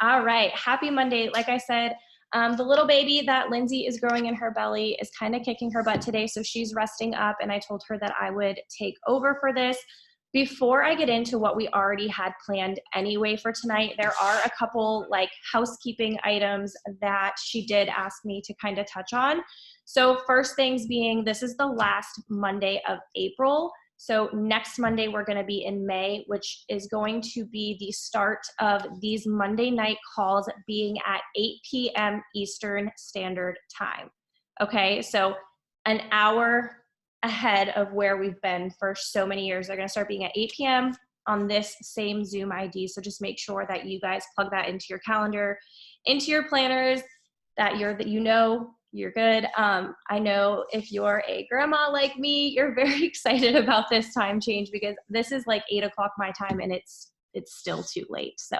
All right. Happy Monday. Like I said, the little baby that Lindsay is growing in her belly is kind of kicking her butt today. So she's resting up, and I told her that I would take over for this. Before I get into what we already had planned anyway for tonight, there are a couple like housekeeping items that she did ask me to kind of touch on. So, first things being, this is the last Monday of April. So next Monday, we're going to be in May, which is going to be the start of these Monday night calls being at 8 p.m. Eastern Standard Time. Okay, so an hour ahead of where we've been for so many years. They're going to start being at 8 p.m. on this same Zoom ID. So just make sure that you guys plug that into your calendar, into your planners, that you're good. I know if you're a grandma like me, you're very excited about this time change because this is like 8 o'clock my time and it's still too late. So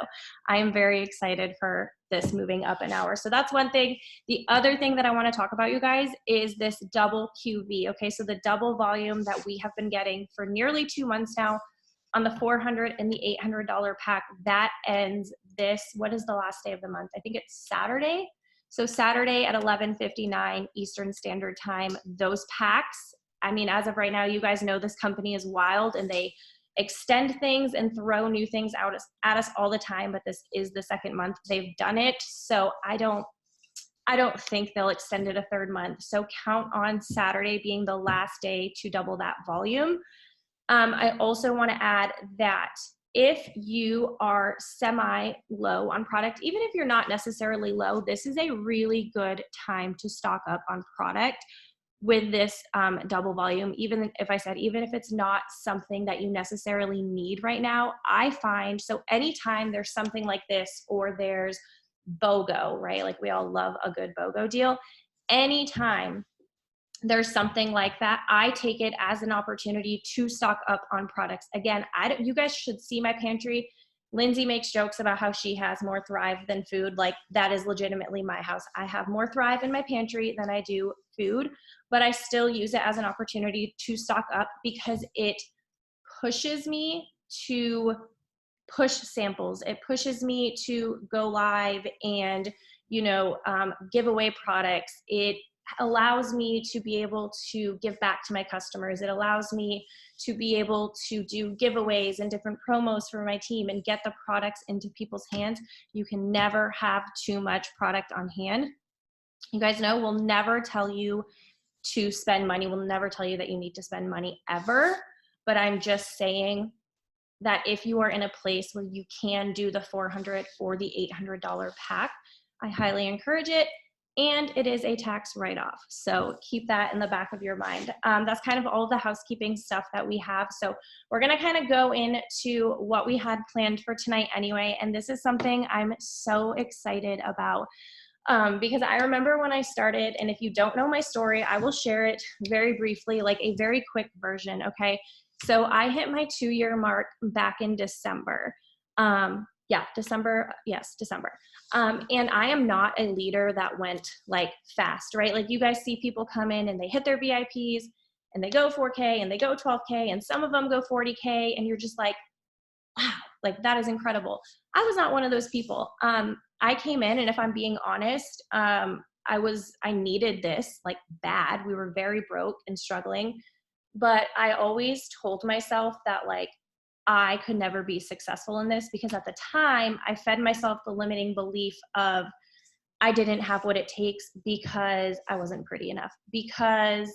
I am very excited for this moving up an hour. So that's one thing. The other thing that I want to talk about, you guys, is this double QV. Okay, so the double volume that we have been getting for nearly 2 months now on the $400 and the $800 pack, that ends what is the last day of the month? I think it's Saturday. So Saturday at 11:59 Eastern Standard Time, those packs, I mean, as of right now, you guys know this company is wild and they extend things and throw new things out at us all the time, but this is the second month they've done it. So I don't think they'll extend it a third month. So count on Saturday being the last day to double that volume. I also want to add that if you are semi-low on product, even if you're not necessarily low, this is a really good time to stock up on product with this double volume. Even if it's not something that you necessarily need right now, I find, so anytime there's something like this or there's BOGO, right? Like we all love a good BOGO deal. Anytime there's something like that, I take it as an opportunity to stock up on products. Again, you guys should see my pantry. Lindsay makes jokes about how she has more Thrive than food. Like that is legitimately my house. I have more Thrive in my pantry than I do food, but I still use it as an opportunity to stock up because it pushes me to push samples. It pushes me to go live and, give away products. It allows me to be able to give back to my customers. It allows me to be able to do giveaways and different promos for my team and get the products into people's hands. You can never have too much product on hand. You guys know we'll never tell you to spend money. We'll never tell you that you need to spend money ever. But I'm just saying that if you are in a place where you can do the $400 or the $800 pack, I highly encourage it. And it is a tax write-off. So keep that in the back of your mind. That's kind of all the housekeeping stuff that we have. So we're gonna kind of go into what we had planned for tonight anyway. And this is something I'm so excited about because I remember when I started, and if you don't know my story, I will share it very briefly, like a very quick version, okay? So I hit my 2-year mark back in December. December. And I am not a leader that went like fast, right? Like you guys see people come in and they hit their VIPs and they go 4K and they go 12K and some of them go 40K and you're just like, wow, like that is incredible. I was not one of those people. I came in, and if I'm being honest, I needed this like bad. We were very broke and struggling, but I always told myself that like I could never be successful in this because at the time I fed myself the limiting belief of I didn't have what it takes because I wasn't pretty enough, because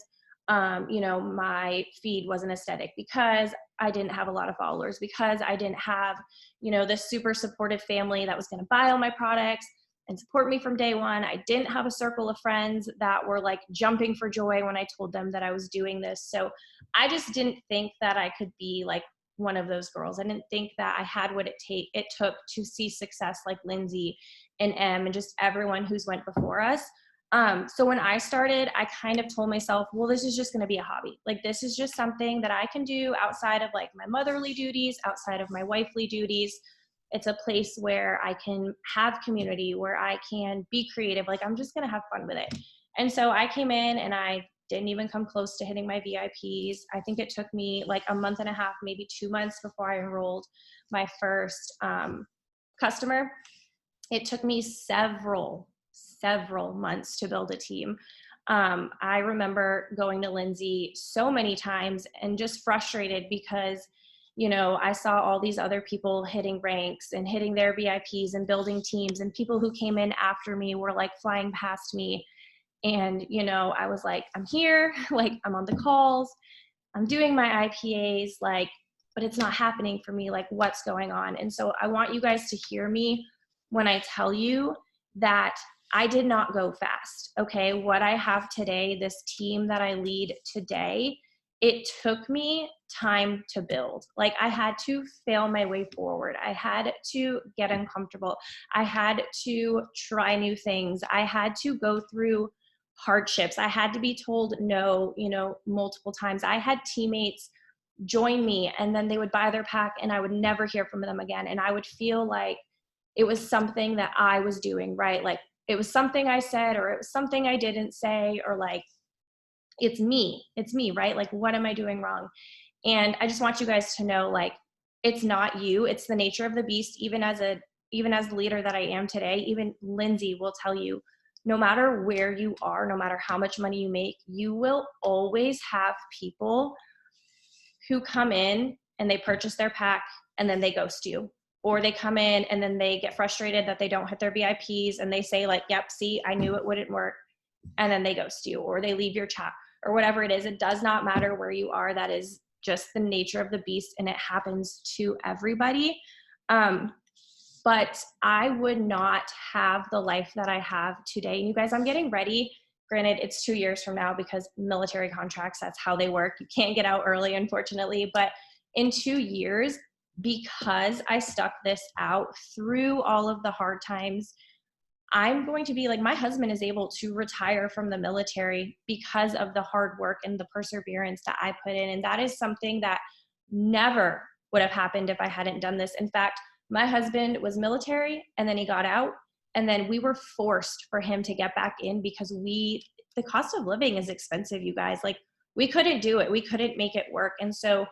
my feed wasn't aesthetic, because I didn't have a lot of followers, because I didn't have, this super supportive family that was going to buy all my products and support me from day one. I didn't have a circle of friends that were like jumping for joy when I told them that I was doing this. So I just didn't think that I could be like one of those girls. I didn't think that I had what it took to see success like Lindsay and Em and just everyone who's went before us. So when I started, I kind of told myself, well, this is just going to be a hobby. Like, this is just something that I can do outside of like my motherly duties, outside of my wifely duties. It's a place where I can have community, where I can be creative. Like, I'm just going to have fun with it. And so I came in and I didn't even come close to hitting my VIPs. I think it took me like a month and a half, maybe 2 months before I enrolled my first customer. It took me several months to build a team. I remember going to Lindsay so many times and just frustrated because, you know, I saw all these other people hitting ranks and hitting their VIPs and building teams, and people who came in after me were like flying past me. And, you know, I was like, I'm here, like I'm on the calls, I'm doing my IPAs, like, but it's not happening for me. Like, what's going on? And so I want you guys to hear me when I tell you that I did not go fast. Okay. What I have today, this team that I lead today, it took me time to build. Like, I had to fail my way forward. I had to get uncomfortable. I had to try new things. I had to go through hardships. I had to be told no, you know, multiple times. I had teammates join me and then they would buy their pack and I would never hear from them again. And I would feel like it was something that I was doing right. Like, it was something I said, or it was something I didn't say, or like, it's me, right? Like, what am I doing wrong? And I just want you guys to know, like, it's not you, it's the nature of the beast. Even as the leader that I am today, even Lindsay will tell you, no matter where you are, no matter how much money you make, you will always have people who come in and they purchase their pack and then they ghost you. Or they come in and then they get frustrated that they don't hit their VIPs and they say like, yep, see, I knew it wouldn't work. And then they ghost you, or they leave your chat, or whatever it is. It does not matter where you are. That is just the nature of the beast, and it happens to everybody. But I would not have the life that I have today. And you guys, I'm getting ready. Granted, it's 2 years from now because military contracts, that's how they work. You can't get out early, unfortunately. But in 2 years, because I stuck this out through all of the hard times, I'm going to be like, my husband is able to retire from the military because of the hard work and the perseverance that I put in. And that is something that never would have happened if I hadn't done this. In fact, my husband was military and then he got out, and then we were forced for him to get back in because the cost of living is expensive, you guys. Like, we couldn't do it. We couldn't make it work. And so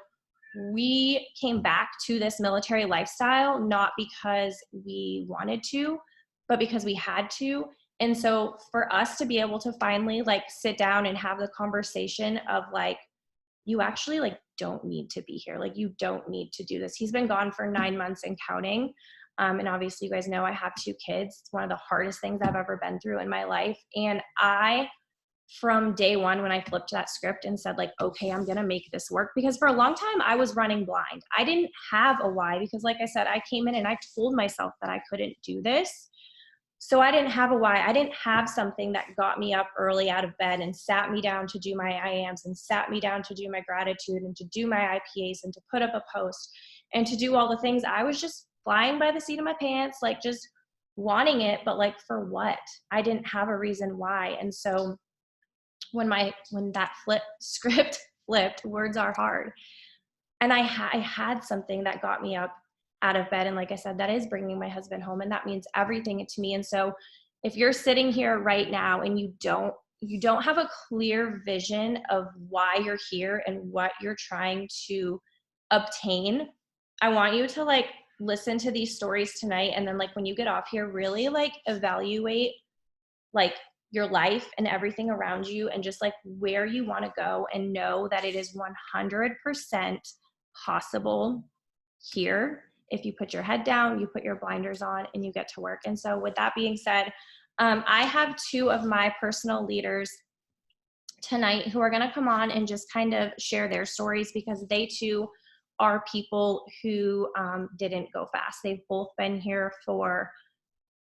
we came back to this military lifestyle, not because we wanted to, but because we had to. And so for us to be able to finally like sit down and have the conversation of like, you actually like don't need to be here. Like, you don't need to do this. He's been gone for 9 months and counting. And obviously you guys know I have 2 kids. It's one of the hardest things I've ever been through in my life. And from day one, when I flipped that script and said like, okay, I'm going to make this work, because for a long time I was running blind. I didn't have a why, because like I said, I came in and I told myself that I couldn't do this. So I didn't have a why. I didn't have something that got me up early out of bed and sat me down to do my IAMs and sat me down to do my gratitude and to do my IPAs and to put up a post and to do all the things. I was just flying by the seat of my pants, like just wanting it, but like for what? I didn't have a reason why. And so when that script flipped, words are hard. And I had something that got me up out of bed. And like I said, that is bringing my husband home, and that means everything to me. And so if you're sitting here right now and you don't have a clear vision of why you're here and what you're trying to obtain, I want you to like listen to these stories tonight. And then like when you get off here, really like evaluate like your life and everything around you and just like where you want to go, and know that it is 100% possible here if you put your head down, you put your blinders on, and you get to work. And so with that being said, I have 2 of my personal leaders tonight who are going to come on and just kind of share their stories, because they too are people who didn't go fast. They've both been here for,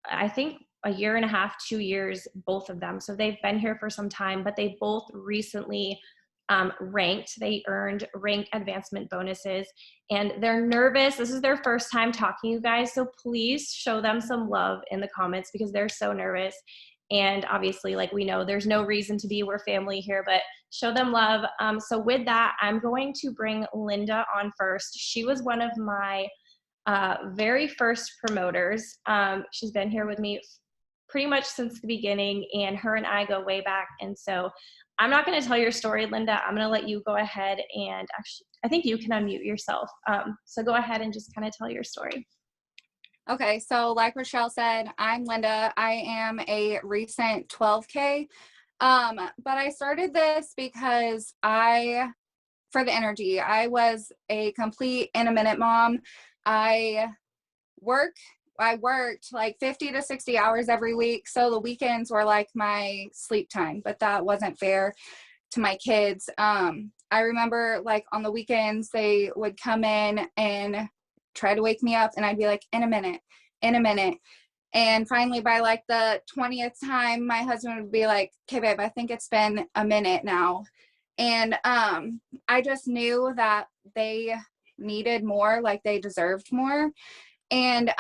I think, a year and a half, 2 years, both of them. So they've been here for some time, but they both recently ranked. They earned rank advancement bonuses, and they're nervous. This is their first time talking, you guys. So please show them some love in the comments, because they're so nervous. And obviously, like, we know there's no reason to be, we're family here, but show them love. So with that, I'm going to bring Linda on first. She was one of my very first promoters. She's been here with me pretty much since the beginning, and her and I go way back. And so I'm not going to tell your story, Linda. I'm going to let you go ahead, and actually, I think you can unmute yourself. So go ahead and just kind of tell your story. Okay, so like Rochelle said, I'm Linda. I am a recent 12K. But I started this because for the energy, I was a complete in a minute mom. I work, I worked like 50 to 60 hours every week. So the weekends were like my sleep time, but that wasn't fair to my kids. I remember like on the weekends, they would come in and try to wake me up, and I'd be like, in a minute, in a minute. And finally, by like the 20th time, my husband would be like, okay, babe, I think it's been a minute now. And I just knew that they needed more, like they deserved more. And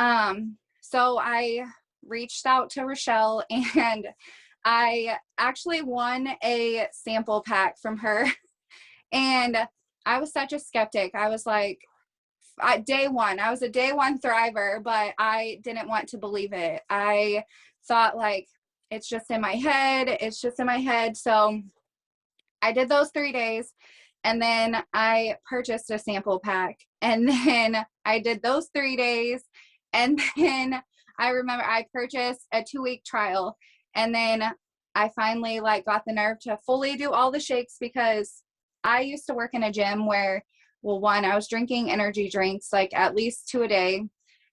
so I reached out to Rochelle, and I actually won a sample pack from her. And I was such a skeptic. I was like, day one, I was a day one thriver, but I didn't want to believe it. I thought like, it's just in my head. It's just in my head. So I did those 3 days, and then I purchased a sample pack, and then I did those 3 days. And then I remember I purchased a 2-week trial, and then I finally like got the nerve to fully do all the shakes, because I used to work in a gym where, well, one, I was drinking energy drinks like at least 2 a day,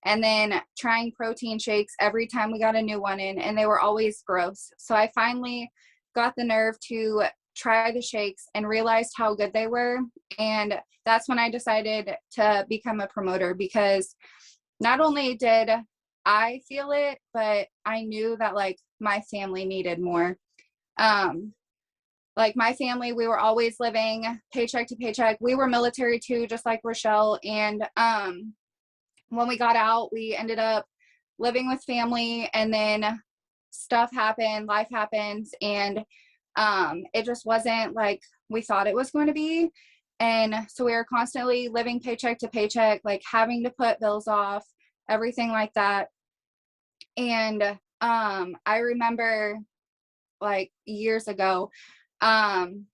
and then trying protein shakes every time we got a new one in, and they were always gross. So I finally got the nerve to try the shakes and realized how good they were. And that's when I decided to become a promoter, because not only did I feel it, but I knew that like my family needed more. Like my family, we were always living paycheck to paycheck. We were military too, just like Rochelle. And when we got out, we ended up living with family, and then stuff happened, life happens, and it just wasn't like we thought it was going to be. And so we were constantly living paycheck to paycheck, like having to put bills off, everything like that. And I remember like years ago, um,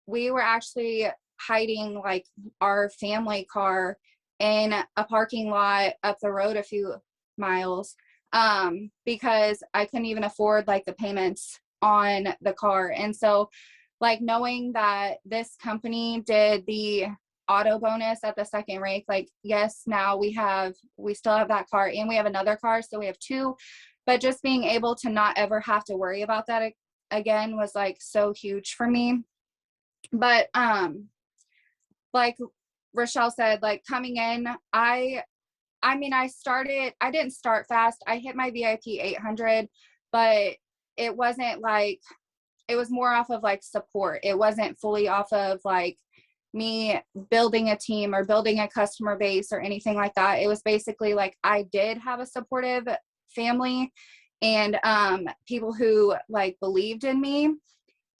we were actually hiding like our family car in a parking lot up the road a few miles, because I couldn't even afford like the payments on the car. And so like knowing that this company did the auto bonus at the second rate, like yes, now we still have that car, and we have another car, so we have two. But just being able to not ever have to worry about that again was like so huge for me. But like Rochelle said, like coming in, I mean, I didn't start fast. I hit my VIP 800, but it wasn't like, it was more off of like support. It wasn't fully off of like me building a team or building a customer base or anything like that. It was basically like I did have a supportive family, and people who like believed in me.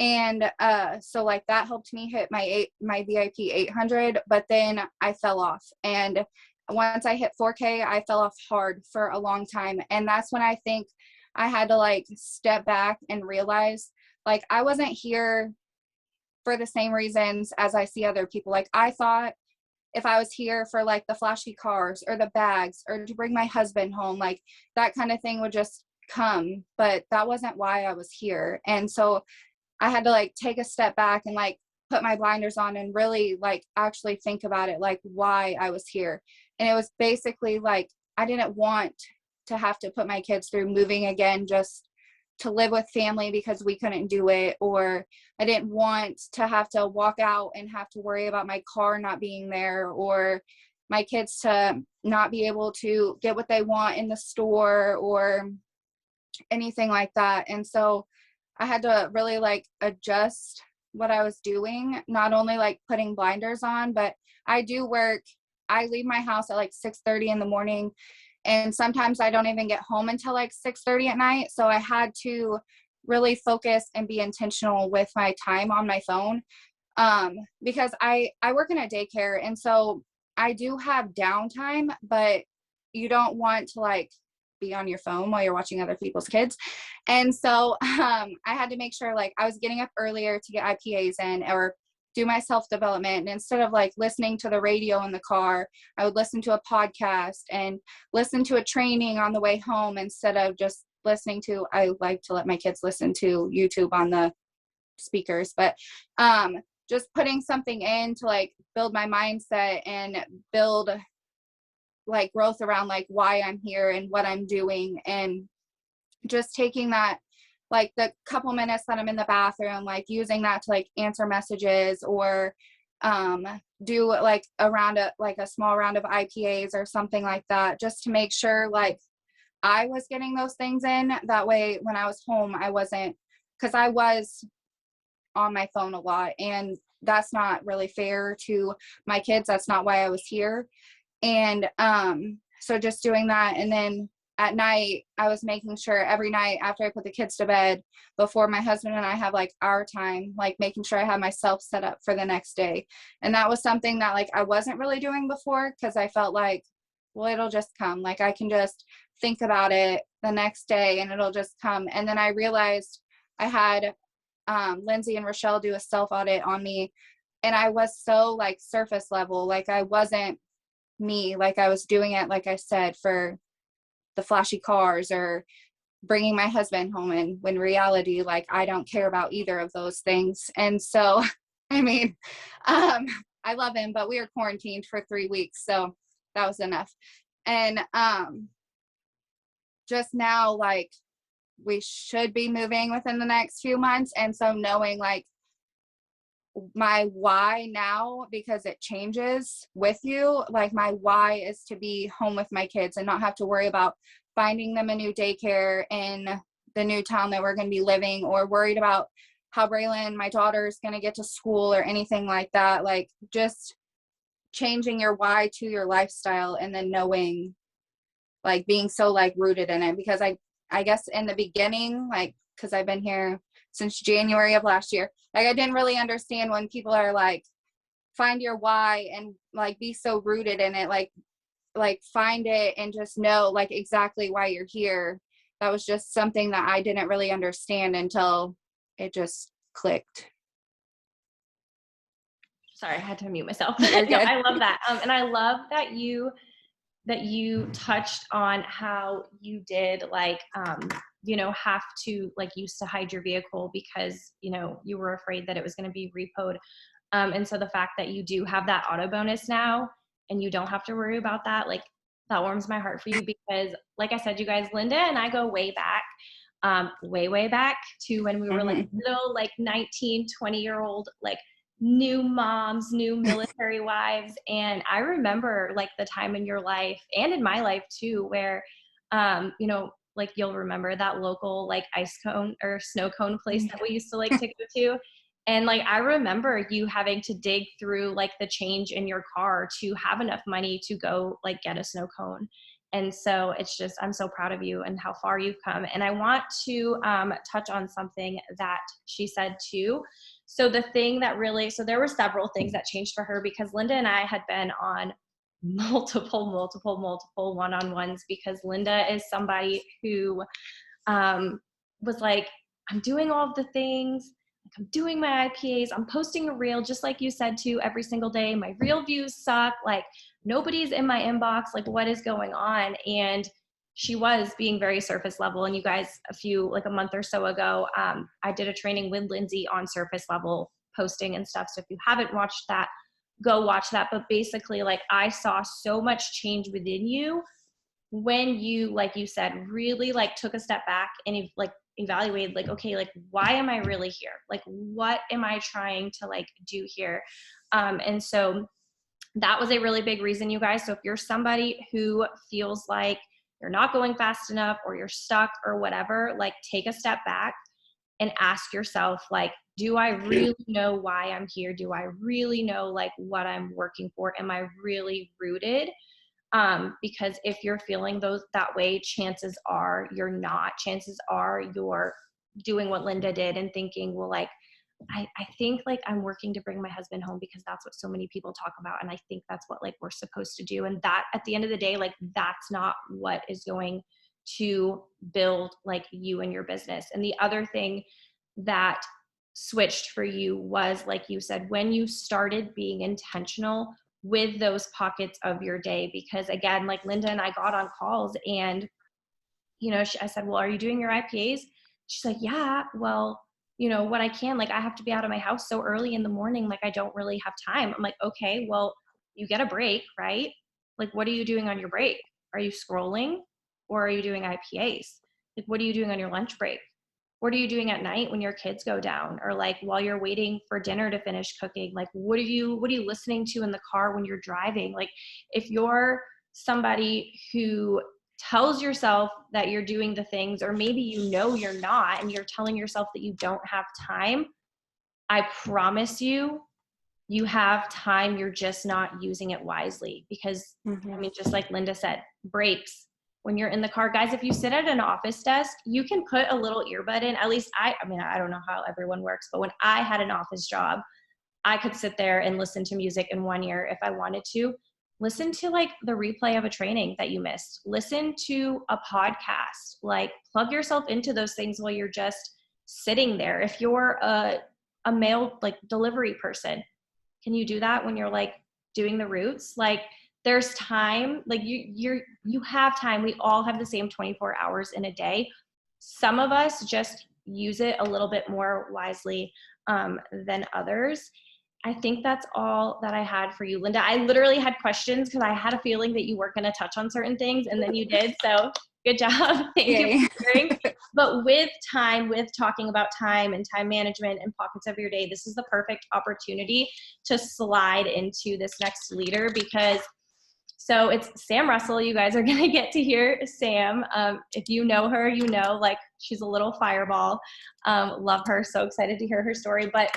And so like that helped me hit my VIP 800, but then I fell off. And once I hit 4K, I fell off hard for a long time. And that's when I think I had to like step back and realize like I wasn't here for the same reasons as I see other people. Like I thought if I was here for like the flashy cars or the bags or to bring my husband home, like that kind of thing would just come, but that wasn't why I was here. And so I had to like take a step back and like put my blinders on and really like actually think about it, like why I was here. And it was basically like I didn't want to have to put my kids through moving again just to live with family because we couldn't do it, or I didn't want to have to walk out and have to worry about my car not being there, or my kids to not be able to get what they want in the store or anything like that. And so I had to really like adjust what I was doing, not only like putting blinders on, but I do work. I leave my house at like 6:30 in the morning, and sometimes I don't even get home until like 6:30 at night. So I had to really focus and be intentional with my time on my phone, because I work in a daycare, and so I do have downtime, but you don't want to like be on your phone while you're watching other people's kids. And so I had to make sure like I was getting up earlier to get IPAs in, or do my self-development. And instead of like listening to the radio in the car, I would listen to a podcast and listen to a training on the way home instead of just listening to, I like to let my kids listen to YouTube on the speakers, but just putting something in to like build my mindset and build like growth around like why I'm here and what I'm doing, and just taking that, like the couple minutes that I'm in the bathroom, like using that to like answer messages or do like a small round of IPAs or something like that, just to make sure like I was getting those things in. That way when I was home, I wasn't, because I was on my phone a lot, and that's not really fair to my kids. That's not why I was here. And so just doing that. And then at night, I was making sure every night after I put the kids to bed, before my husband and I have like our time, like making sure I have myself set up for the next day. And that was something that like I wasn't really doing before, because I felt like, well, it'll just come. Like I can just think about it the next day and it'll just come. And then I realized I had Lindsay and Rochelle do a self audit on me, and I was so like surface level. Like I wasn't me. Like I was doing it, like I said, for the flashy cars or bringing my husband home, and when reality, like I don't care about either of those things. And so I mean, I love him, but we were quarantined for 3 weeks, so that was enough. And just now, like we should be moving within the next few months, and so knowing like my why now, because it changes with you, like my why is to be home with my kids and not have to worry about finding them a new daycare in the new town that we're going to be living, or worried about how Braylon, my daughter, is going to get to school or anything like that. Like just changing your why to your lifestyle, and then knowing, like being so like rooted in it. Because I guess in the beginning, like, because I've been here since January of last year, like I didn't really understand when people are like, find your why and like be so rooted in it, like find it and just know like exactly why you're here. That was just something that I didn't really understand until it just clicked. Sorry, I had to mute myself. You're No, good. I love that. And I love that you touched on how you did like have to like used to hide your vehicle because you were afraid that it was going to be repoed, and so the fact that you do have that auto bonus now and you don't have to worry about that, like that warms my heart for you, because like I said, you guys, Linda and I go way back, way back to when we were like little, like 19, 20-year-old, like new moms, new military wives. And I remember like the time in your life and in my life too, where, like you'll remember that local like ice cone or snow cone place that we used to like to go to. And like, I remember you having to dig through like the change in your car to have enough money to go like get a snow cone. And so it's just, I'm so proud of you and how far you've come. And I want to touch on something that she said too. So the thing that really, so there were several things that changed for her, because Linda and I had been on multiple one-on-ones, because Linda is somebody who was like, I'm doing all of the things. Like, I'm doing my IPAs. I'm posting a reel, just like you said too, every single day. My reel views suck. Like nobody's in my inbox. Like what is going on? And she was being very surface level. And you guys, a month or so ago, I did a training with Lindsay on surface level posting and stuff. So if you haven't watched that, go watch that. But basically, like I saw so much change within you when you, like you said, really like took a step back and like evaluated, like, okay, like why am I really here? Like what am I trying to like do here? And so that was a really big reason, you guys. So if you're somebody who feels like you're not going fast enough or you're stuck or whatever, like take a step back and ask yourself, like, do I really know why I'm here? Do I really know like what I'm working for? Am I really rooted? Because if you're feeling that way, chances are you're not. Chances are you're doing what Linda did and thinking, well, like, I think like I'm working to bring my husband home because that's what so many people talk about. And I think that's what like we're supposed to do. And that at the end of the day, like that's not what is going to build like you and your business. And the other thing that switched for you was, like you said, when you started being intentional with those pockets of your day. Because again, like Linda and I got on calls and, I said, well, are you doing your IPAs? She's like, yeah, well, when I can, like I have to be out of my house so early in the morning, like I don't really have time. I'm like, okay, well, you get a break, right? Like, what are you doing on your break? Are you scrolling or are you doing IPAs? Like, what are you doing on your lunch break? What are you doing at night when your kids go down, or like while you're waiting for dinner to finish cooking? Like, what are you listening to in the car when you're driving? Like, if you're somebody who tells yourself that you're doing the things, or maybe you're not, and you're telling yourself that you don't have time, I promise you, you have time. You're just not using it wisely. Because I mean, just like Linda said, breaks. When you're in the car, guys, if you sit at an office desk, you can put a little earbud in. At least I mean, I don't know how everyone works, but when I had an office job, I could sit there and listen to music in one ear if I wanted to. Listen to like the replay of a training that you missed. Listen to a podcast. Like, plug yourself into those things while you're just sitting there. If you're a mail like delivery person, can you do that when you're like doing the routes? Like, there's time, like you have time. We all have the same 24 hours in a day. Some of us just use it a little bit more wisely than others. I think that's all that I had for you, Linda. I literally had questions because I had a feeling that you weren't going to touch on certain things, and then you did. So good job. Thank you for sharing. But with talking about time and time management and pockets of your day, this is the perfect opportunity to slide into this next leader, because so it's Sam Russell. You guys are going to get to hear Sam. If you know her, like she's a little fireball. Love her. So excited to hear her story. But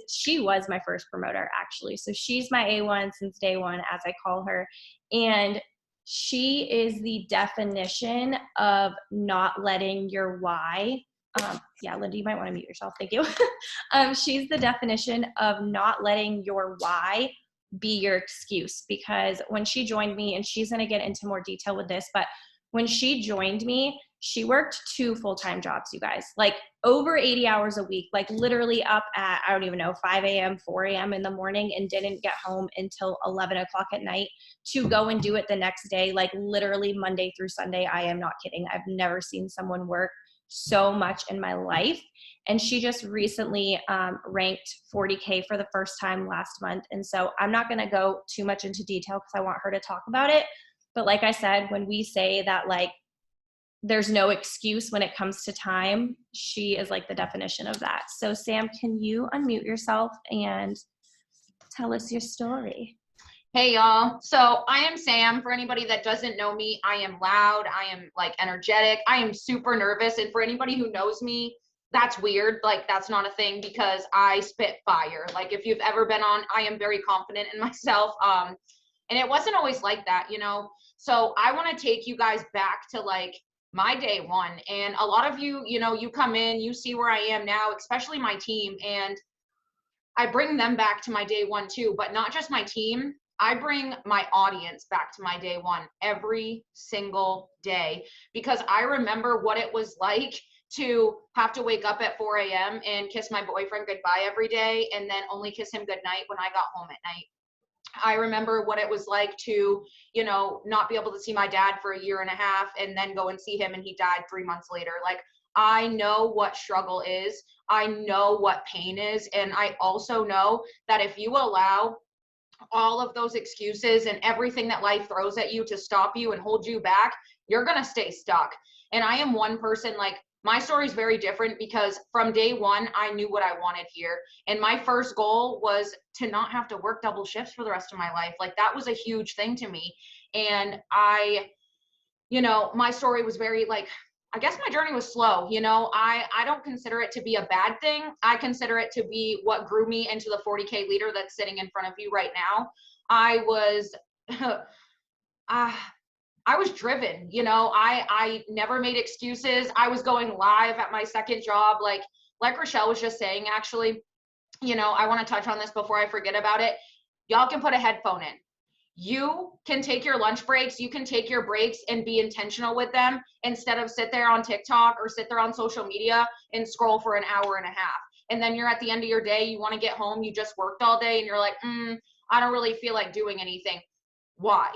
she was my first promoter, actually. So she's my A1 since day one, as I call her. And she is the definition of not letting your why. Yeah, Linda, you might want to mute yourself. Thank you. She's the definition of not letting your why be your excuse. Because when she joined me, and she's going to get into more detail with this, but when she joined me, she worked 2 full-time jobs, you guys, like over 80 hours a week, like literally up at, I don't even know, 5 a.m., 4 a.m. in the morning, and didn't get home until 11 o'clock at night to go and do it the next day. Like literally Monday through Sunday. I am not kidding. I've never seen someone work so much in my life. And she just recently ranked 40K for the first time last month. And so I'm not going to go too much into detail because I want her to talk about it. But like I said, when we say that, like, there's no excuse when it comes to time, she is like the definition of that. So Sam, can you unmute yourself and tell us your story? Hey y'all, so I am Sam. For anybody that doesn't know me, I am loud, I am like energetic, I am super nervous, and for anybody who knows me, that's weird. Like, that's not a thing, because I spit fire. Like, if you've ever been on, I am very confident in myself. And it wasn't always like that, so I want to take you guys back to like my day one. And a lot of you, you come in, you see where I am now, especially my team, and I bring them back to my day one too, but not just my team. I bring my audience back to my day one every single day, because I remember what it was like to have to wake up at 4 a.m. and kiss my boyfriend goodbye every day, and then only kiss him goodnight when I got home at night. I remember what it was like to, not be able to see my dad for 1.5 years and then go and see him and he died 3 months later. Like, I know what struggle is. I know what pain is. And I also know that if you allow all of those excuses and everything that life throws at you to stop you and hold you back, you're going to stay stuck. And I am one person, like, my story is very different, because from day one, I knew what I wanted here. And my first goal was to not have to work double shifts for the rest of my life. Like, that was a huge thing to me. And my story was very, like, I guess my journey was slow. I don't consider it to be a bad thing. I consider it to be what grew me into the 40K leader that's sitting in front of you right now. I was driven, I never made excuses. I was going live at my second job. Like Rochelle was just saying, actually, I want to touch on this before I forget about it. Y'all can put a headphone in. You can take your lunch breaks, you can take your breaks and be intentional with them, instead of sit there on TikTok or sit there on social media and scroll for 1.5 hours. And then you're at the end of your day, you want to get home, you just worked all day and you're like, I don't really feel like doing anything. Why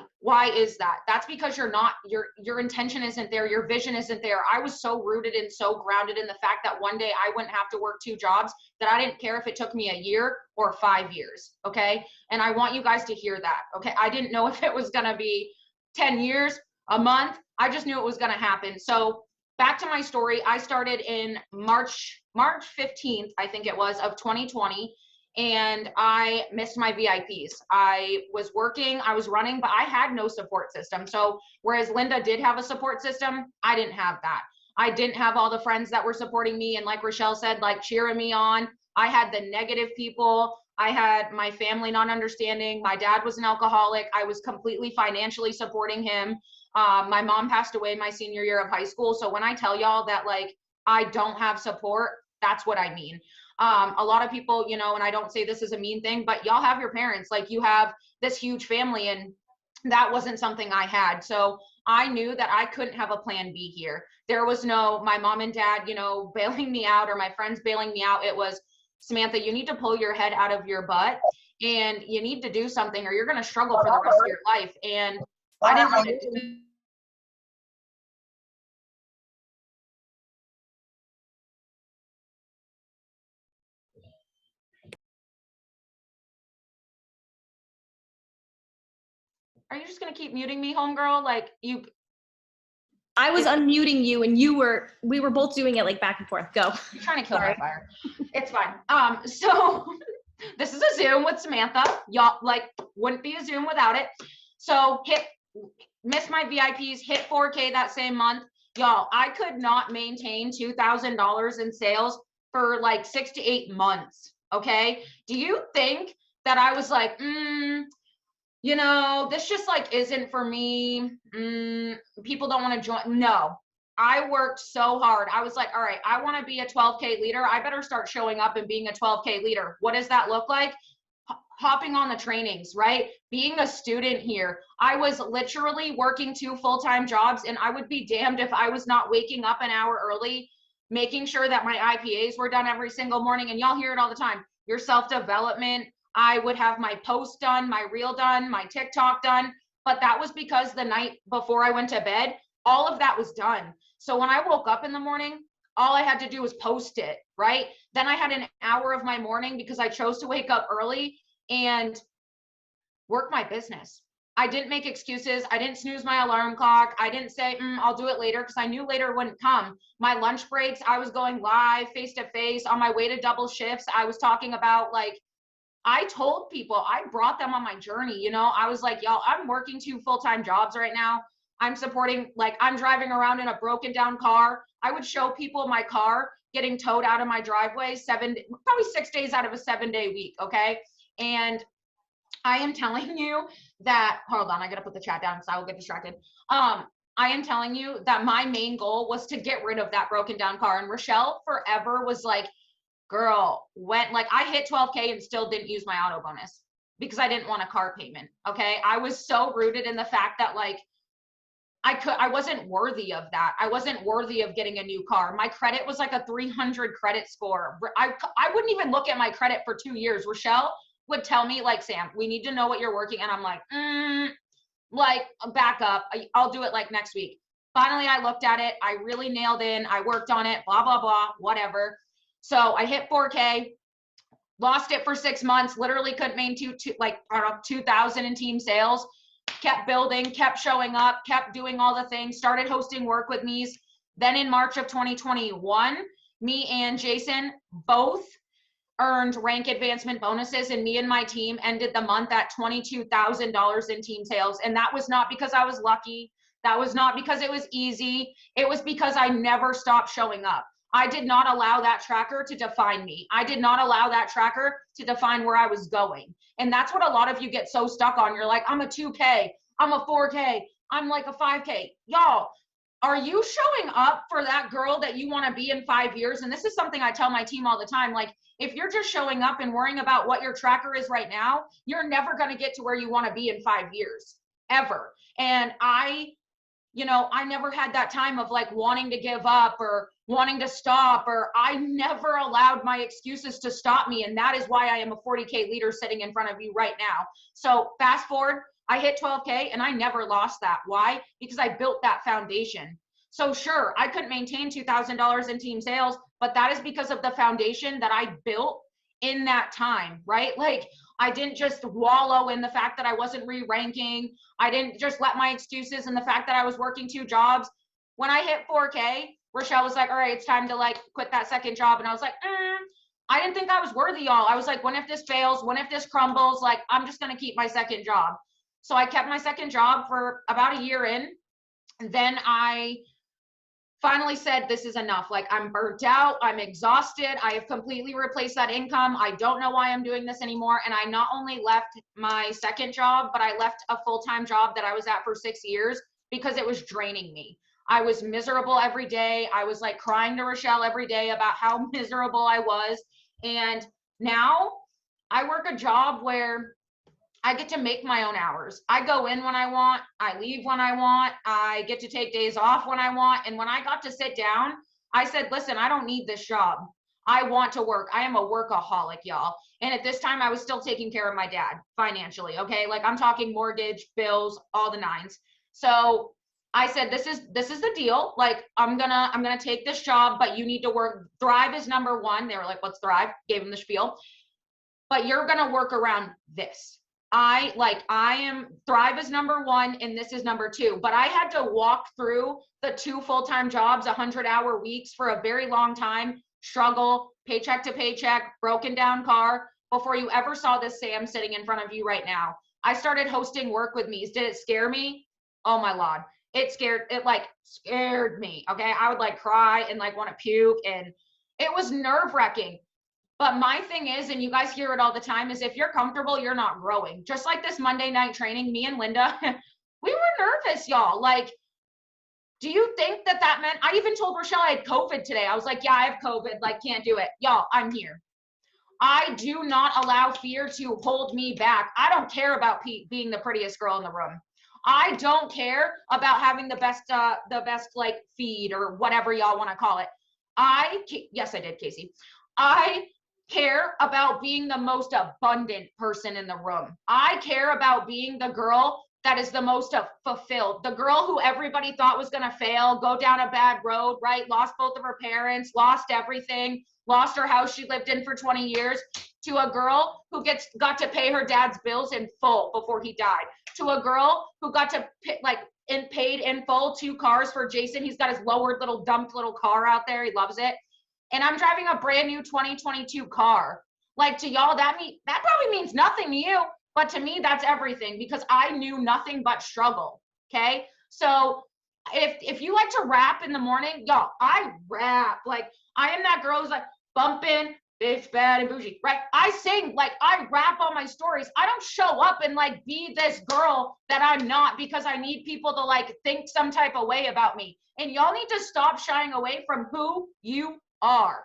is that? That's because your intention isn't there, your vision isn't there. I was so rooted and so grounded in the fact that one day I wouldn't have to work 2 jobs, that I didn't care if it took me a year or 5 years. Okay. And I want you guys to hear that. Okay. I didn't know if it was going to be 10 years, a month. I just knew it was going to happen. So back to my story. I started in March 15th, I think it was, of 2020. And I missed my VIPs. I was working, I was running, but I had no support system. So whereas Linda did have a support system, I didn't have that. I didn't have all the friends that were supporting me. And like Rochelle said, like cheering me on. I had the negative people. I had my family not understanding. My dad was an alcoholic. I was completely financially supporting him. My mom passed away my senior year of high school. So when I tell y'all that like I don't have support, that's what I mean. A lot of people, you know, and I don't say this is a mean thing, but y'all have your parents, like you have this huge family, and that wasn't something I had. So I knew that I couldn't have a plan B here. There was no, my mom and dad, you know, bailing me out or my friends bailing me out. It was, Samantha, you need to pull your head out of your butt and you need to do something or you're going to struggle for the rest of your life. And I didn't want to do. Are you just going to keep muting me, homegirl? Like you. I was unmuting you and we were both doing it like back and forth. Go. You're trying to kill my fire. It's fine. So this is a Zoom with Samantha. Y'all like wouldn't be a Zoom without it. So missed my VIPs, hit 4K that same month. Y'all, I could not maintain $2,000 in sales for like 6 to 8 months. Okay. Do you think that I was like, you know, this just like isn't for me. People don't want to join. No, I worked so hard. I was like, all right, I want to be a 12K leader. I better start showing up and being a 12K leader. What does that look like? Hopping on the trainings, right? Being a student here. I was literally working 2 full-time jobs, and I would be damned if I was not waking up an hour early, making sure that my IPAs were done every single morning. And y'all hear it all the time. Your self-development. I would have my post done, my reel done, my TikTok done. But that was because the night before I went to bed, all of that was done. So when I woke up in the morning, all I had to do was post it, right? Then I had an hour of my morning because I chose to wake up early and work my business. I didn't make excuses. I didn't snooze my alarm clock. I didn't say, I'll do it later, because I knew later wouldn't come. My lunch breaks, I was going live face to face on my way to double shifts. I was talking about like, I told people, I brought them on my journey. You know, I was like, y'all, I'm working 2 full-time jobs right now. I'm supporting, like I'm driving around in a broken down car. I would show people my car getting towed out of my driveway probably 6 days out of a 7-day week. Okay. And I am telling you that, hold on, I gotta put the chat down because I will get distracted. I am telling you that my main goal was to get rid of that broken down car. And Rochelle forever was like, girl, like I hit 12K and still didn't use my auto bonus because I didn't want a car payment. Okay. I was so rooted in the fact that like, I wasn't worthy of that. I wasn't worthy of getting a new car. My credit was like a 300 credit score. I wouldn't even look at my credit for 2 years. Rochelle would tell me like, Sam, we need to know what you're working. And I'm like, back up. I'll do it like next week. Finally, I looked at it. I really nailed in. I worked on it, blah, blah, blah, whatever. So I hit 4K, lost it for 6 months, literally couldn't maintain 2,000 in team sales, kept building, kept showing up, kept doing all the things, started hosting work with me's. Then in March of 2021, me and Jason both earned rank advancement bonuses, and me and my team ended the month at $22,000 in team sales. And that was not because I was lucky. That was not because it was easy. It was because I never stopped showing up. I did not allow that tracker to define me. I did not allow that tracker to define where I was going. And that's what a lot of you get so stuck on. You're like, I'm a 2K, I'm a 4K, I'm like a 5K. Y'all, are you showing up for that girl that you want to be in 5 years? And this is something I tell my team all the time. Like, if you're just showing up and worrying about what your tracker is right now, you're never going to get to where you want to be in 5 years, ever. And you know, I never had that time of like wanting to give up or wanting to stop, or I never allowed my excuses to stop me. And that is why I am a 40K leader sitting in front of you right now. So fast forward, I hit 12K and I never lost that. Why? Because I built that foundation. So sure, I couldn't maintain $2,000 in team sales, but that is because of the foundation that I built in that time, right? Like I didn't just wallow in the fact that I wasn't re-ranking. I didn't just let my excuses and the fact that I was working 2 jobs. When I hit 4K, Rochelle was like, all right, it's time to like quit that second job. And I was like, I didn't think I was worthy, y'all. I was like, when if this fails, when if this crumbles, like I'm just going to keep my second job. So I kept my second job for about a year in. And then I finally said, this is enough. Like I'm burnt out. I'm exhausted. I have completely replaced that income. I don't know why I'm doing this anymore. And I not only left my second job, but I left a full-time job that I was at for 6 years because it was draining me. I was miserable every day. I was like crying to Rochelle every day about how miserable I was. And now I work a job where I get to make my own hours. I go in when I want, I leave when I want, I get to take days off when I want. And when I got to sit down, I said, listen, I don't need this job. I want to work. I am a workaholic, y'all. And at this time I was still taking care of my dad financially. Okay. Like I'm talking mortgage, bills, all the nines. So I said, this is the deal. Like I'm gonna take this job, but you need to work. Thrive is number one. They were like, what's Thrive? Gave them the spiel. But you're gonna work around this. I am Thrive is number one and this is number two. But I had to walk through the 2 full-time jobs, 100-hour weeks for a very long time, struggle, paycheck to paycheck, broken down car, before you ever saw this Sam sitting in front of you right now. I started hosting work with me's. Did it scare me? Oh my Lord. It scared me. Okay. I would like cry and like want to puke, and it was nerve-wracking. But my thing is, and you guys hear it all the time, is if you're comfortable, you're not growing. Just like this Monday night training, me and Linda, we were nervous, y'all. Like, do you think that meant, I even told Rochelle I had COVID today. I was like, yeah, I have COVID, like can't do it. Y'all, I'm here. I do not allow fear to hold me back. I don't care about being the prettiest girl in the room. I don't care about having the best like feed or whatever y'all want to call it. Yes, I did, Casey. I care about being the most abundant person in the room. I care about being the girl that is the most fulfilled, the girl who everybody thought was going to fail, go down a bad road, right? Lost both of her parents, lost everything, lost her house she lived in for 20 years, to a girl who got to pay her dad's bills in full before he died, to a girl who got to paid in full 2 cars for Jason. He's got his lowered little dumped little car out there. He loves it. And I'm driving a brand new 2022 car. Like to y'all, that probably means nothing to you, but to me, that's everything, because I knew nothing but struggle. Okay. So if you like to rap in the morning, y'all, I rap. Like I am that girl who's like bumping, bitch, bad and bougie, right? I sing, like I rap on my stories. I don't show up and like be this girl that I'm not because I need people to like think some type of way about me. And y'all need to stop shying away from who you are.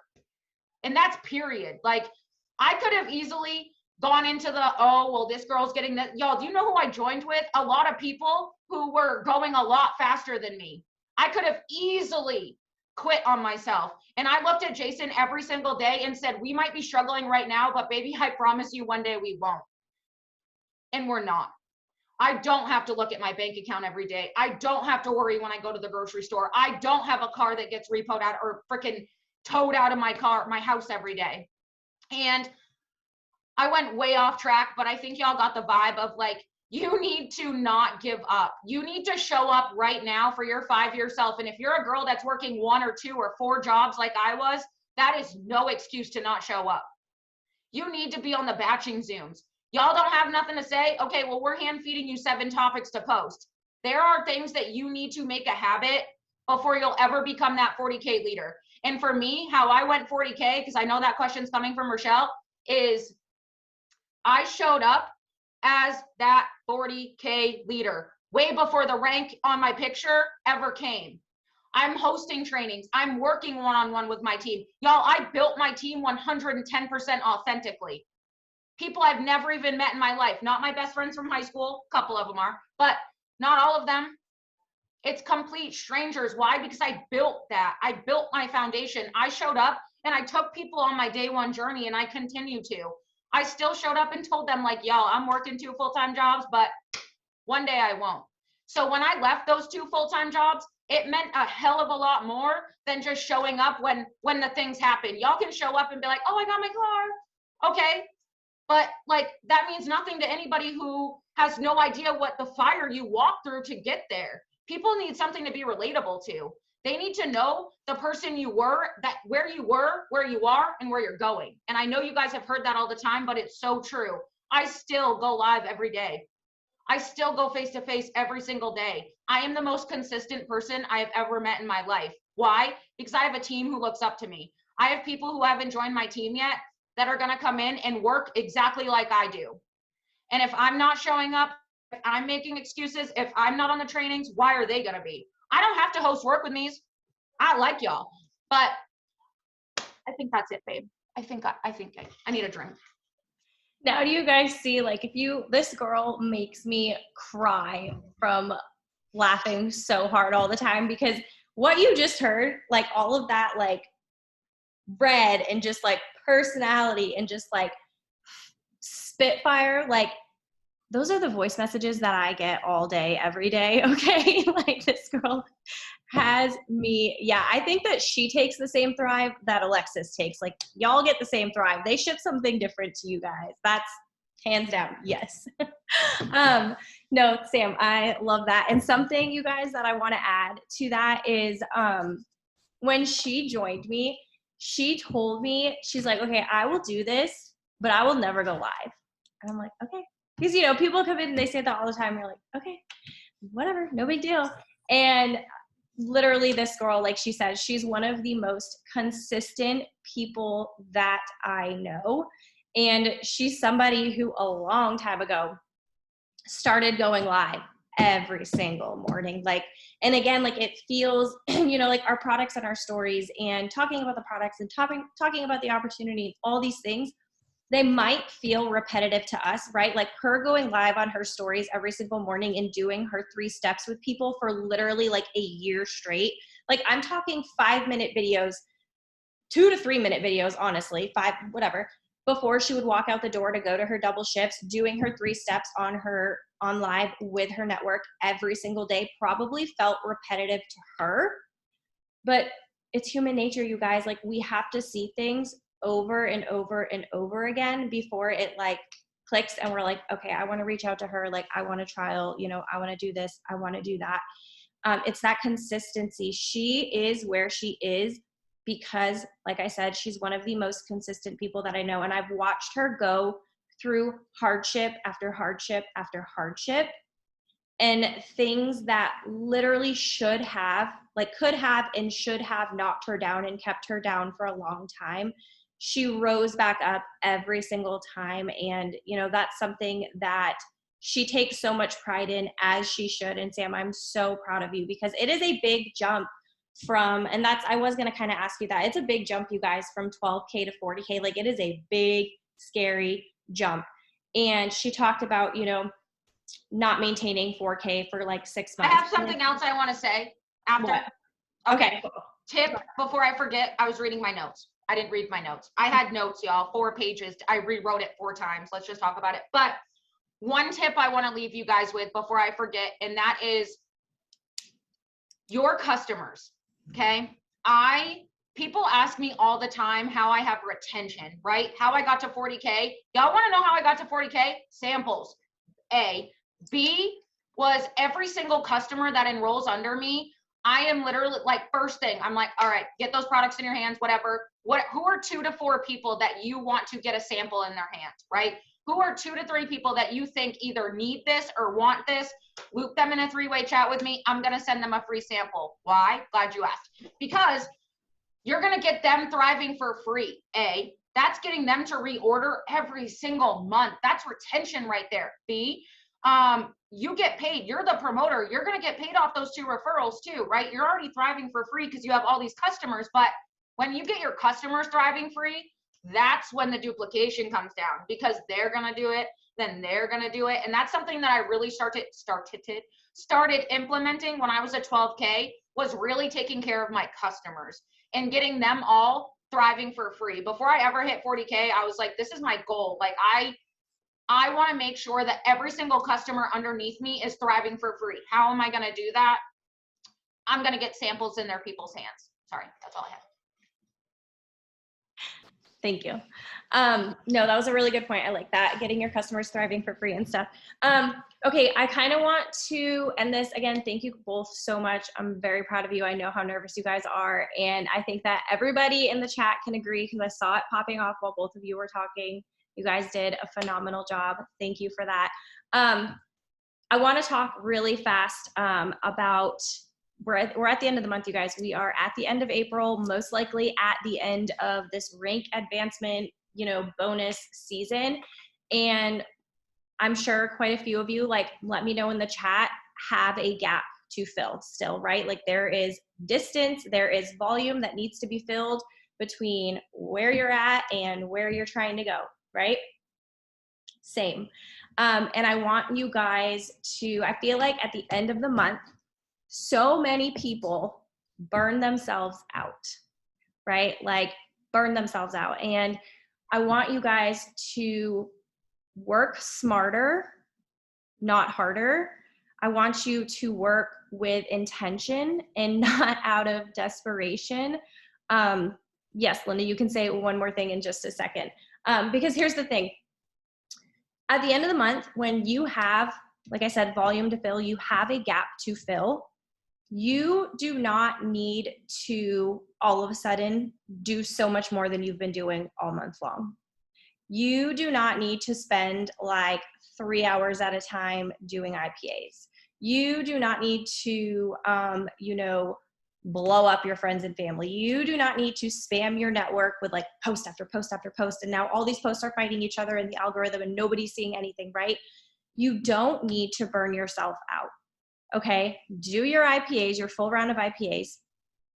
And that's period. Like I could have easily gone into oh, well, this girl's getting that. Y'all, do you know who I joined with? A lot of people who were going a lot faster than me. I could have easily quit on myself. And I looked at Jason every single day and said, we might be struggling right now, but baby, I promise you one day we won't. And we're not. I don't have to look at my bank account every day. I don't have to worry when I go to the grocery store. I don't have a car that gets repoed out or freaking towed out of my house every day. And I went way off track, but I think y'all got the vibe of like, you need to not give up. You need to show up right now for your 5-year self. And if you're a girl that's working 1 or 2 or 4 jobs like I was, that is no excuse to not show up. You need to be on the batching Zooms. Y'all don't have nothing to say? Okay, well, we're hand feeding you 7 topics to post. There are things that you need to make a habit before you'll ever become that 40K leader. And for me, how I went 40K, because I know that question's coming from Rochelle, is I showed up as that 40K leader way before the rank on my picture ever came. I'm hosting trainings. I'm working one-on-one with my team. Y'all, I built my team 110% authentically. People I've never even met in my life. Not my best friends from high school. A couple of them are, but not all of them. It's complete strangers. Why? Because I built that. I built my foundation. I showed up and I took people on my day one journey, and I continue to. I still showed up and told them, like, y'all, I'm working 2 full-time jobs, but one day I won't. So when I left those 2 full-time jobs, it meant a hell of a lot more than just showing up when the things happen. Y'all can show up and be like, oh, I got my car. Okay. But like, that means nothing to anybody who has no idea what the fire you walked through to get there. People need something to be relatable to. They need to know the person you were, that where you were, where you are, and where you're going. And I know you guys have heard that all the time, but it's so true. I still go live every day. I still go face to face every single day. I am the most consistent person I have ever met in my life. Why? Because I have a team who looks up to me. I have people who haven't joined my team yet that are going to come in and work exactly like I do. And if I'm not showing up, if I'm making excuses, if I'm not on the trainings, why are they going to be? I don't have to host work with me's. I like y'all, but I think that's it, babe. I think I need a drink. Now, do you guys see, like, this girl makes me cry from laughing so hard all the time, because what you just heard, like, all of that, like, red and just, like, personality and just, like, spitfire, like, those are the voice messages that I get all day, every day, okay? Like, this girl has me, yeah, I think that she takes the same thrive that Alexis takes. Like, y'all get the same thrive. They ship something different to you guys. That's hands down, yes. No, Sam, I love that. And something, you guys, that I want to add to that is when she joined me, she told me, she's like, okay, I will do this, but I will never go live. And I'm like, okay. Because, you know, people come in and they say that all the time. You're like, okay, whatever, no big deal. And literally this girl, like she said, she's one of the most consistent people that I know. And she's somebody who a long time ago started going live every single morning. Like, and again, like, it feels, you know, like our products and our stories and talking about the products and talking about the opportunity, all these things, they might feel repetitive to us, right? Like her going live on her stories every single morning and doing her 3 steps with people for literally like a year straight. Like, I'm talking 5-minute videos, 2 to 3 minute videos, honestly, 5, whatever, before she would walk out the door to go to her double shifts, doing her 3 steps on live with her network every single day probably felt repetitive to her. But it's human nature, you guys. Like, we have to see things over and over and over again before it like clicks and we're like, okay, I want to reach out to her. Like, I want to trial, you know, I want to do this, I want to do that. It's that consistency. She is where she is because, like I said, she's one of the most consistent people that I know. And I've watched her go through hardship after hardship after hardship, and things that literally could have and should have knocked her down and kept her down for a long time. She rose back up every single time. And, you know, that's something that she takes so much pride in, as she should. And Sam, I'm so proud of you, because it is a big jump from, and that's, I was going to kind of ask you that. It's a big jump, you guys, from 12K to 40K. Like, it is a big, scary jump. And she talked about, you know, not maintaining 4K for like 6 months. I have something else I want to say after. What? Okay. Tip before I forget, I was reading my notes. I didn't read my notes. I had notes, y'all, 4 pages. I rewrote it 4 times. Let's just talk about it. But one tip I want to leave you guys with before I forget, and that is your customers. Okay. People ask me all the time how I have retention, right? How I got to 40K. Y'all want to know how I got to 40K? Samples. A. B was every single customer that enrolls under me. I am literally like, first thing, I'm like, all right, get those products in your hands, whatever. Who are 2 to 4 people that you want to get a sample in their hands, right? Who are 2 to 3 people that you think either need this or want this? Loop them in a 3-way chat with me. I'm going to send them a free sample. Why? Glad you asked. Because you're going to get them thriving for free. A, that's getting them to reorder every single month. That's retention right there. B, you get paid. You're the promoter. You're going to get paid off those 2 referrals too, right? You're already thriving for free because you have all these customers. But when you get your customers thriving free, that's when the duplication comes down, because they're going to do it, then they're going to do it. And that's something that I really started started implementing when I was at 12K was really taking care of my customers and getting them all thriving for free. Before I ever hit 40K, I was like, this is my goal. Like I want to make sure that every single customer underneath me is thriving for free. How am I going to do that? I'm going to get samples in their people's hands. Sorry, that's all I have. Thank you. No, that was a really good point. I like that, getting your customers thriving for free and stuff. Okay, I kind of want to end this. Again, thank you both so much. I'm very proud of you. I know how nervous you guys are. And I think that everybody in the chat can agree, because I saw it popping off while both of you were talking. You guys did a phenomenal job. Thank you for that. I want to talk really fast about, we're at the end of the month, you guys. We are at the end of April, most likely at the end of this rank advancement, bonus season. And I'm sure quite a few of you, like, let me know in the chat, have a gap to fill still, right? Like, there is distance, there is volume that needs to be filled between where you're at and where you're trying to go, right? Same. And I want you guys to, I feel like at the end of the month, so many people burn themselves out, right? Like, burn themselves out. And I want you guys to work smarter, not harder. I want you to work with intention and not out of desperation. Yes, Linda, you can say one more thing in just a second. Because here's the thing. At the end of the month, when you have, like I said, volume to fill, you have a gap to fill, you do not need to all of a sudden do so much more than you've been doing all month long. You do not need to spend like 3 hours at a time doing IPAs. You do not need to, blow up your friends and family. You do not need to spam your network with like post after post after post. And now all these posts are fighting each other in the algorithm and nobody's seeing anything, right? You don't need to burn yourself out. Okay, do your IPAs, your full round of IPAs,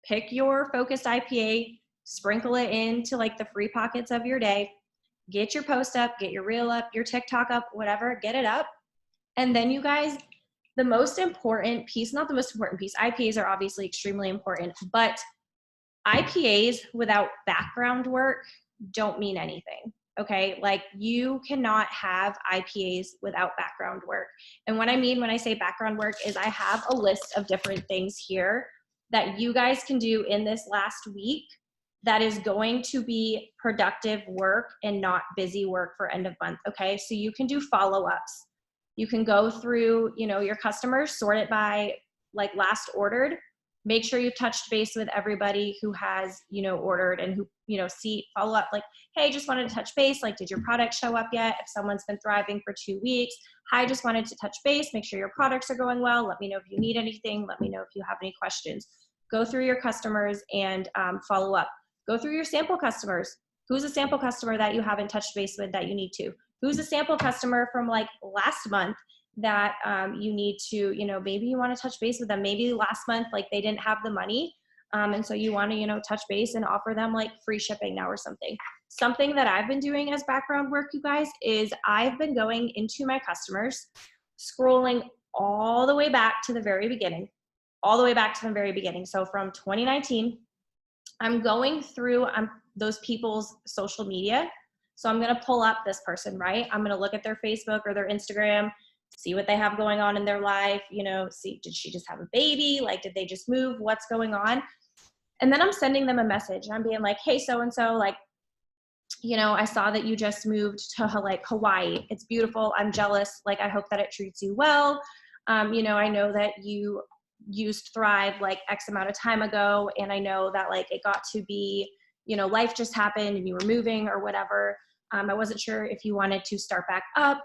pick your focused IPA, sprinkle it into like the free pockets of your day, get your post up, get your reel up, your TikTok up, whatever, get it up. And then you guys, the most important piece, not the most important piece, IPAs are obviously extremely important, but IPAs without background work don't mean anything. Okay, like, you cannot have IPAs without background work. And what I mean when I say background work is I have a list of different things here that you guys can do in this last week that is going to be productive work and not busy work for end of month. Okay, so you can do follow-ups. You can go through, your customers, sort it by like last ordered. Make sure you've touched base with everybody who has, ordered, and who, follow up like, hey, just wanted to touch base. Like, did your product show up yet? If someone's been thriving for 2 weeks, hi, just wanted to touch base, make sure your products are going well. Let me know if you need anything. Let me know if you have any questions. Go through your customers and follow up. Go through your sample customers. Who's a sample customer that you haven't touched base with that you need to? Who's a sample customer from like last month that you need to, maybe you want to touch base with them. Maybe last month, like, they didn't have the money. And so you want to, touch base and offer them like free shipping now or something. Something that I've been doing as background work, you guys, is I've been going into my customers, scrolling all the way back to the very beginning, So from 2019, I'm going through those people's social media. So I'm going to pull up this person, right? I'm going to look at their Facebook or their Instagram, see what they have going on in their life, see, did she just have a baby? Like, did they just move? What's going on? And then I'm sending them a message and I'm being like, hey, so-and-so, like, I saw that you just moved to like Hawaii. It's beautiful. I'm jealous. Like, I hope that it treats you well. I know that you used Thrive like X amount of time ago. And I know that like it got to be, life just happened and you were moving or whatever. I wasn't sure if you wanted to start back up.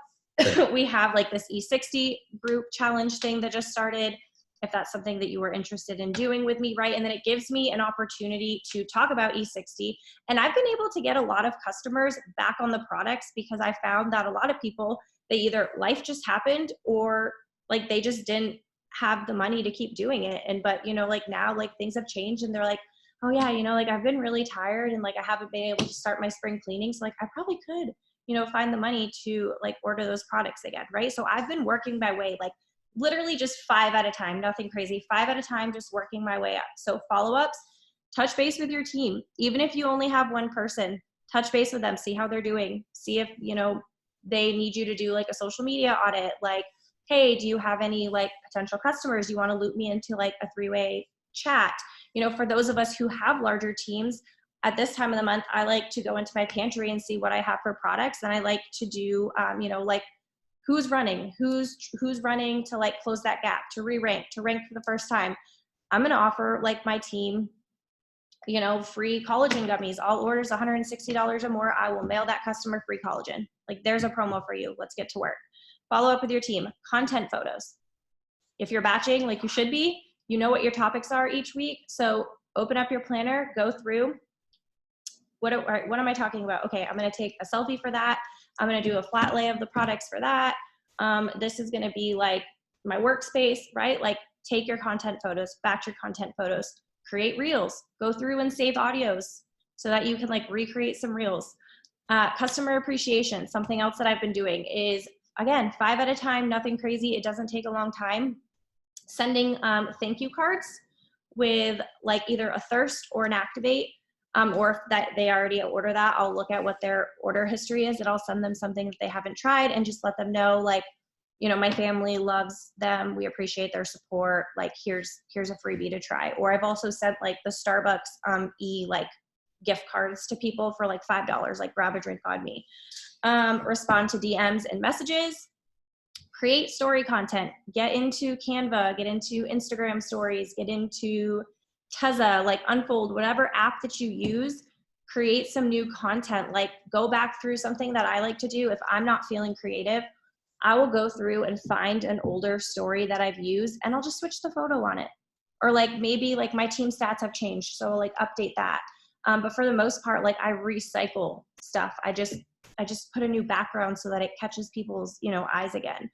We have like this E60 group challenge thing that just started, if that's something that you were interested in doing with me, right? And then it gives me an opportunity to talk about E60. And I've been able to get a lot of customers back on the products because I found that a lot of people, they either life just happened or like they just didn't have the money to keep doing it. But like now, like things have changed and they're like, oh yeah, like I've been really tired and like I haven't been able to start my spring cleaning. So like I probably could, find the money to like order those products again, right? So I've been working my way, like literally just 5 at a time, nothing crazy, 5 at a time, just working my way up. So follow-ups, touch base with your team. Even if you only have one person, touch base with them, see how they're doing, see if, you know, they need you to do like a social media audit, like, hey, do you have any like potential customers? You want to loop me into like a 3-way chat? You know, for those of us who have larger teams, at this time of the month, I like to go into my pantry and see what I have for products. And I like to do, you know, like who's running to like close that gap, to re-rank, to rank for the first time. I'm going to offer like my team, you know, free collagen gummies. All orders $160 or more, I will mail that customer free collagen. Like there's a promo for you. Let's get to work. Follow up with your team. Content photos. If you're batching like you should be, you know what your topics are each week. So open up your planner, go through. What am I talking about? Okay, I'm going to take a selfie for that. I'm going to do a flat lay of the products for that. This is going to be like my workspace, right? Like take your content photos, batch your content photos, create reels, go through and save audios so that you can like recreate some reels. Customer appreciation, something else that I've been doing is, again, 5 at a time, nothing crazy. It doesn't take a long time. Sending thank you cards with like either a thirst or an activate. Or if that they already order that, I'll look at what their order history is and I'll send them something that they haven't tried and just let them know, like, you know, my family loves them. We appreciate their support. Like, here's a freebie to try. Or I've also sent like the Starbucks like gift cards to people for like $5, like grab a drink on me. Respond to DMs and messages. Create story content. Get into Canva. Get into Instagram stories. Get into Tezza, like Unfold, whatever app that you use, create some new content. Like go back through something that I like to do. If I'm not feeling creative, I will go through and find an older story that I've used and I'll just switch the photo on it. Or like maybe like my team stats have changed, so like update that. But for the most part, like I recycle stuff. I just put a new background so that it catches people's, you know, eyes again.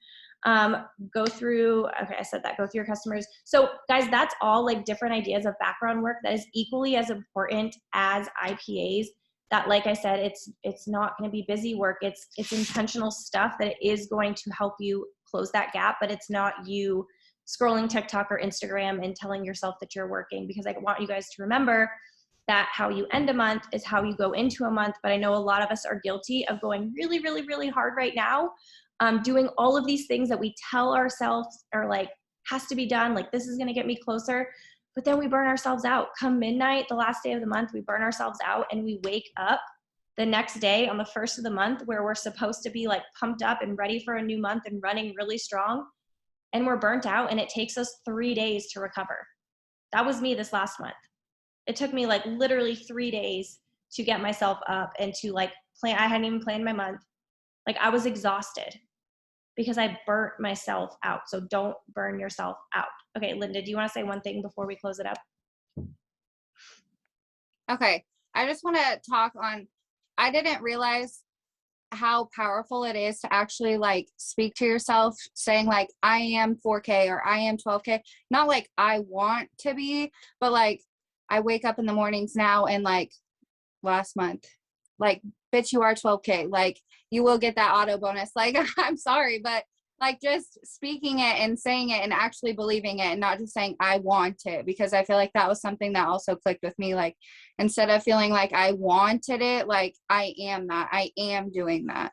Go through, okay, I said that, go through your customers. So guys, that's all like different ideas of background work that is equally as important as IPAs. That, like I said, it's not going to be busy work. It's intentional stuff that is going to help you close that gap, but it's not you scrolling TikTok or Instagram and telling yourself that you're working, because I want you guys to remember that how you end a month is how you go into a month. But I know a lot of us are guilty of going really, really, really hard right now, doing all of these things that we tell ourselves are like, has to be done, like this is going to get me closer. But then we burn ourselves out. Come midnight, the last day of the month, we burn ourselves out and we wake up the next day on the first of the month where we're supposed to be like pumped up and ready for a new month and running really strong. And we're burnt out and it takes us 3 days to recover. That was me this last month. It took me like literally 3 days to get myself up and to like plan. I hadn't even planned my month. Like I was exhausted because I burnt myself out. So don't burn yourself out. Okay, Linda, do you want to say one thing before we close it up? Okay, I just want to talk on, I didn't realize how powerful it is to actually like speak to yourself saying like, I am 4K or I am 12K. Not like I want to be, but like I wake up in the mornings now and like last month, like, bitch, you are 12K. Like you will get that auto bonus. Like, I'm sorry, but like just speaking it and saying it and actually believing it and not just saying I want it, because I feel like that was something that also clicked with me. Like instead of feeling like I wanted it, like I am that, I am doing that.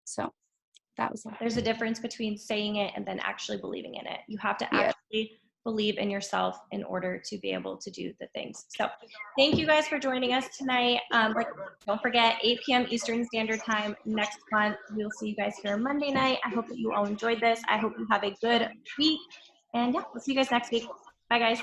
So that was that. There's a difference between saying it and then actually believing in it. You have to actually believe in yourself in order to be able to do the things. So thank you guys for joining us tonight. Don't forget 8 p.m. Eastern Standard Time next month. We'll see you guys here Monday night. I hope that you all enjoyed this. I hope you have a good week. And yeah, we'll see you guys next week. Bye guys.